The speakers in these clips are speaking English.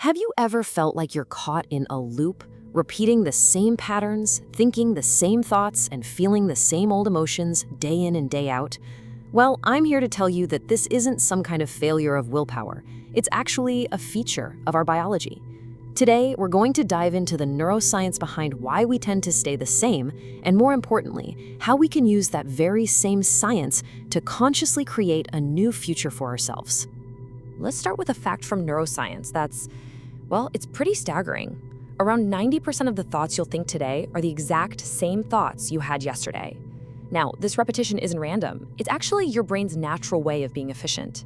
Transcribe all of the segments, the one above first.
Have you ever felt like you're caught in a loop, repeating the same patterns, thinking the same thoughts, and feeling the same old emotions day in and day out? Well, I'm here to tell you that this isn't some kind of failure of willpower. It's actually a feature of our biology. Today, we're going to dive into the neuroscience behind why we tend to stay the same, and more importantly, how we can use that very same science to consciously create a new future for ourselves. Let's start with a fact from neuroscience it's pretty staggering. Around 90% of the thoughts you'll think today are the exact same thoughts you had yesterday. Now, this repetition isn't random. It's actually your brain's natural way of being efficient.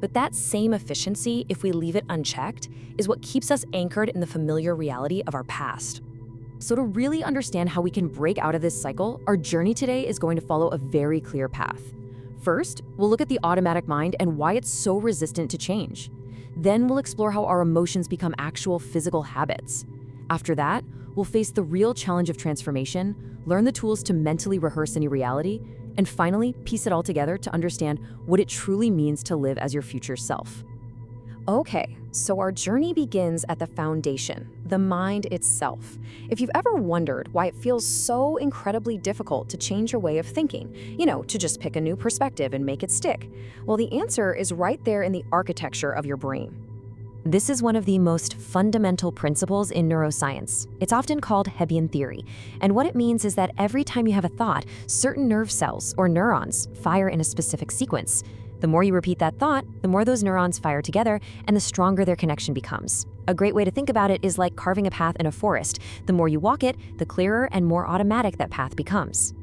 But that same efficiency, if we leave it unchecked, is what keeps us anchored in the familiar reality of our past. So to really understand how we can break out of this cycle, our journey today is going to follow a very clear path. First, we'll look at the automatic mind and why it's so resistant to change. Then we'll explore how our emotions become actual physical habits. After that, we'll face the real challenge of transformation, learn the tools to mentally rehearse any reality, and finally piece it all together to understand what it truly means to live as your future self. Okay, so our journey begins at the foundation, the mind itself. If you've ever wondered why it feels so incredibly difficult to change your way of thinking, to just pick a new perspective and make it stick, well, the answer is right there in the architecture of your brain. This is one of the most fundamental principles in neuroscience. It's often called Hebbian theory, and what it means is that every time you have a thought, certain nerve cells, or neurons, fire in a specific sequence. The more you repeat that thought, the more those neurons fire together, and the stronger their connection becomes. A great way to think about it is like carving a path in a forest. The more you walk it, the clearer and more automatic that path becomes.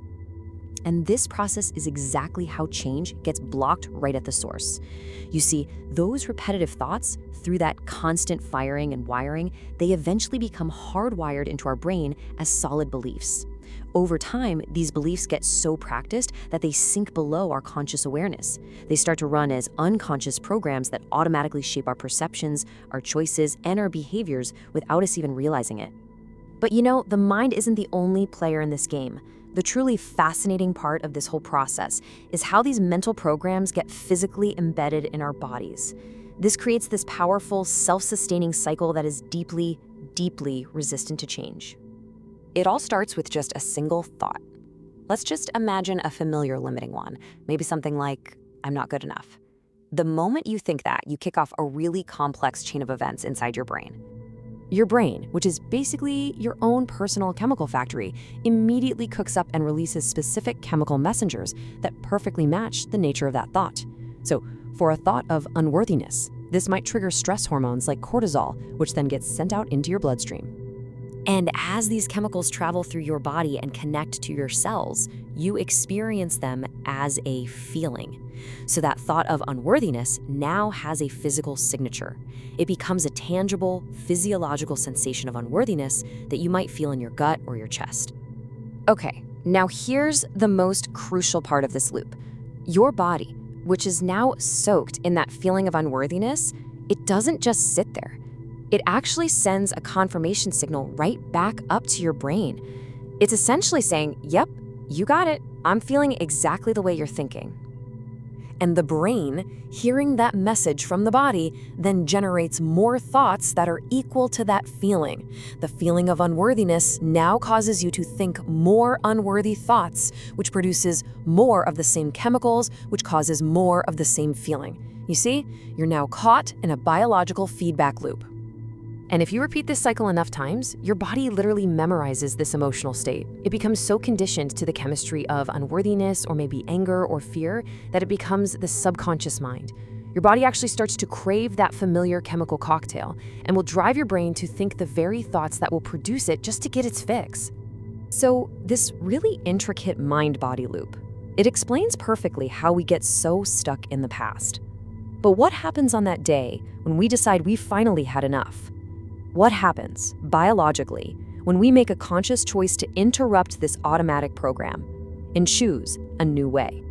And this process is exactly how change gets blocked right at the source. You see, those repetitive thoughts, through that constant firing and wiring, they eventually become hardwired into our brain as solid beliefs. Over time, these beliefs get so practiced that they sink below our conscious awareness. They start to run as unconscious programs that automatically shape our perceptions, our choices, and our behaviors without us even realizing it. But the mind isn't the only player in this game. The truly fascinating part of this whole process is how these mental programs get physically embedded in our bodies. This creates this powerful, self-sustaining cycle that is deeply, deeply resistant to change. It all starts with just a single thought. Let's just imagine a familiar limiting one, maybe something like, I'm not good enough. The moment you think that, you kick off a really complex chain of events inside your brain. Your brain, which is basically your own personal chemical factory, immediately cooks up and releases specific chemical messengers that perfectly match the nature of that thought. So, for a thought of unworthiness, this might trigger stress hormones like cortisol, which then gets sent out into your bloodstream. And as these chemicals travel through your body and connect to your cells, you experience them as a feeling. So that thought of unworthiness now has a physical signature. It becomes a tangible, physiological sensation of unworthiness that you might feel in your gut or your chest. Okay, now here's the most crucial part of this loop. Your body, which is now soaked in that feeling of unworthiness, it doesn't just sit there. It actually sends a confirmation signal right back up to your brain. It's essentially saying, yep, you got it. I'm feeling exactly the way you're thinking. And the brain, hearing that message from the body, then generates more thoughts that are equal to that feeling. The feeling of unworthiness now causes you to think more unworthy thoughts, which produces more of the same chemicals, which causes more of the same feeling. You see, you're now caught in a biological feedback loop. And if you repeat this cycle enough times, your body literally memorizes this emotional state. It becomes so conditioned to the chemistry of unworthiness or maybe anger or fear that it becomes the subconscious mind. Your body actually starts to crave that familiar chemical cocktail and will drive your brain to think the very thoughts that will produce it just to get its fix. So this really intricate mind-body loop, it explains perfectly how we get so stuck in the past. But what happens on that day when we decide we finally had enough? What happens, biologically, when we make a conscious choice to interrupt this automatic program and choose a new way?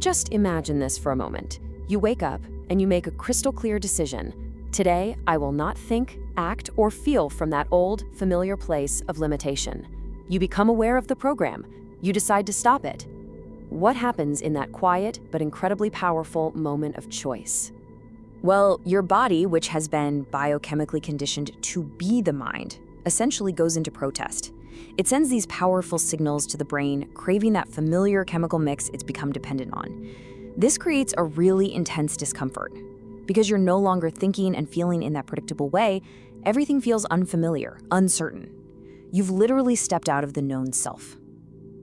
Just imagine this for a moment. You wake up and you make a crystal clear decision. Today, I will not think, act, or feel from that old, familiar place of limitation. You become aware of the program. You decide to stop it. What happens in that quiet but incredibly powerful moment of choice? Well, your body, which has been biochemically conditioned to be the mind, essentially goes into protest. It sends these powerful signals to the brain, craving that familiar chemical mix it's become dependent on. This creates a really intense discomfort. Because you're no longer thinking and feeling in that predictable way, everything feels unfamiliar, uncertain. You've literally stepped out of the known self.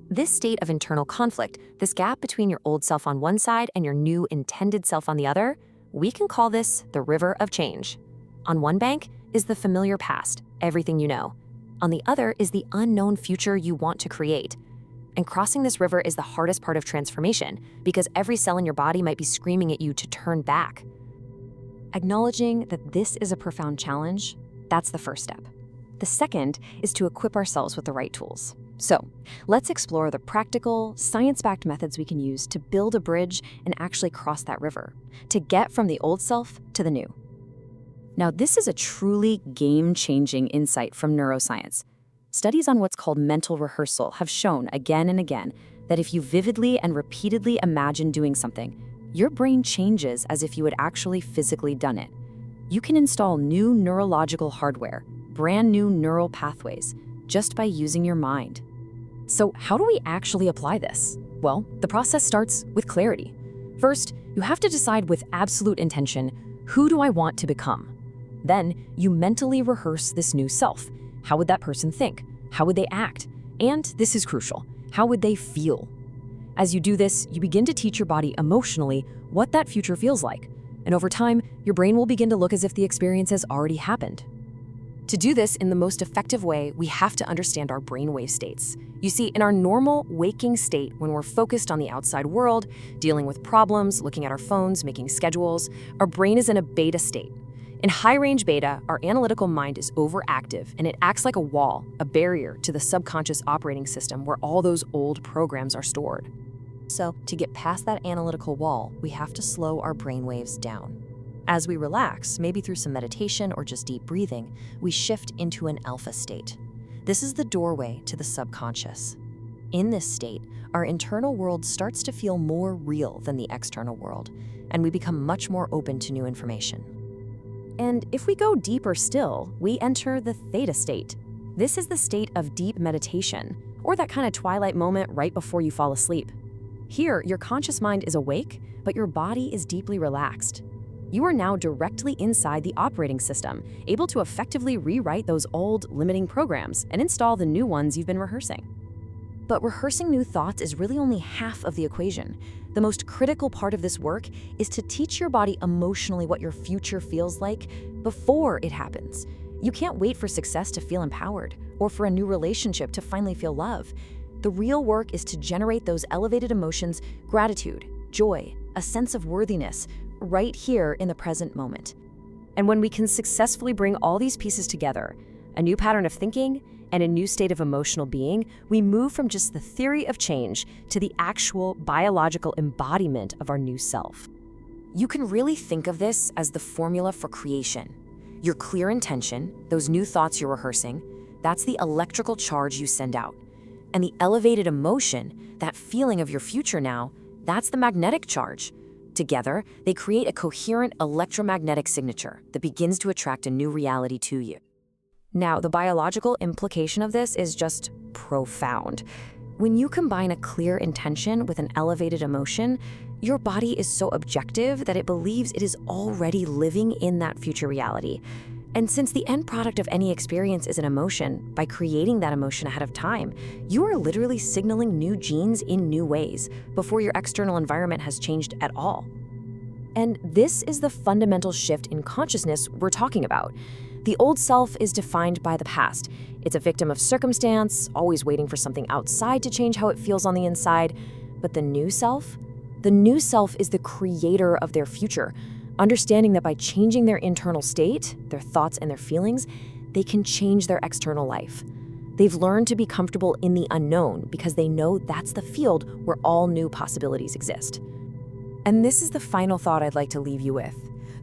This state of internal conflict, this gap between your old self on one side and your new intended self on the other, we can call this the river of change. On one bank is the familiar past, everything you know. On the other is the unknown future you want to create. And crossing this river is the hardest part of transformation because every cell in your body might be screaming at you to turn back. Acknowledging that this is a profound challenge, that's the first step. The second is to equip ourselves with the right tools. So, let's explore the practical, science-backed methods we can use to build a bridge and actually cross that river, to get from the old self to the new. Now, this is a truly game-changing insight from neuroscience. Studies on what's called mental rehearsal have shown again and again that if you vividly and repeatedly imagine doing something, your brain changes as if you had actually physically done it. You can install new neurological hardware, brand new neural pathways, just by using your mind. So how do we actually apply this? Well, the process starts with clarity. First, you have to decide with absolute intention, who do I want to become? Then, you mentally rehearse this new self. How would that person think? How would they act? And this is crucial, how would they feel? As you do this, you begin to teach your body emotionally what that future feels like. And over time, your brain will begin to look as if the experience has already happened. To do this in the most effective way, we have to understand our brainwave states. You see, in our normal waking state, when we're focused on the outside world, dealing with problems, looking at our phones, making schedules, our brain is in a beta state. In high-range beta, our analytical mind is overactive, and it acts like a wall, a barrier to the subconscious operating system where all those old programs are stored. So, to get past that analytical wall, we have to slow our brainwaves down. As we relax, maybe through some meditation or just deep breathing, we shift into an alpha state. This is the doorway to the subconscious. In this state, our internal world starts to feel more real than the external world, and we become much more open to new information. And if we go deeper still, we enter the theta state. This is the state of deep meditation, or that kind of twilight moment right before you fall asleep. Here, your conscious mind is awake, but your body is deeply relaxed. You are now directly inside the operating system, able to effectively rewrite those old, limiting programs and install the new ones you've been rehearsing. But rehearsing new thoughts is really only half of the equation. The most critical part of this work is to teach your body emotionally what your future feels like before it happens. You can't wait for success to feel empowered or for a new relationship to finally feel love. The real work is to generate those elevated emotions, gratitude, joy, a sense of worthiness, right here in the present moment. And when we can successfully bring all these pieces together, a new pattern of thinking and a new state of emotional being, we move from just the theory of change to the actual biological embodiment of our new self. You can really think of this as the formula for creation. Your clear intention, those new thoughts you're rehearsing, that's the electrical charge you send out. And the elevated emotion, that feeling of your future now, that's the magnetic charge. Together, they create a coherent electromagnetic signature that begins to attract a new reality to you. Now, the biological implication of this is just profound. When you combine a clear intention with an elevated emotion, your body is so objective that it believes it is already living in that future reality. And since the end product of any experience is an emotion, by creating that emotion ahead of time, you are literally signaling new genes in new ways before your external environment has changed at all. And this is the fundamental shift in consciousness we're talking about. The old self is defined by the past. It's a victim of circumstance, always waiting for something outside to change how it feels on the inside. But the new self is the creator of their future, understanding that by changing their internal state, their thoughts and their feelings, they can change their external life. They've learned to be comfortable in the unknown because they know that's the field where all new possibilities exist. And this is the final thought I'd like to leave you with.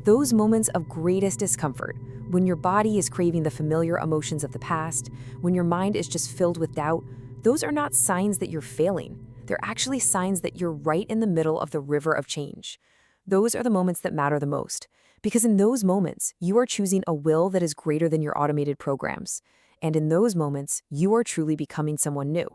Those moments of greatest discomfort, when your body is craving the familiar emotions of the past, when your mind is just filled with doubt, those are not signs that you're failing. They're actually signs that you're right in the middle of the river of change. those are the moments that matter the most. Because in those moments, you are choosing a will that is greater than your automated programs. And in those moments, you are truly becoming someone new.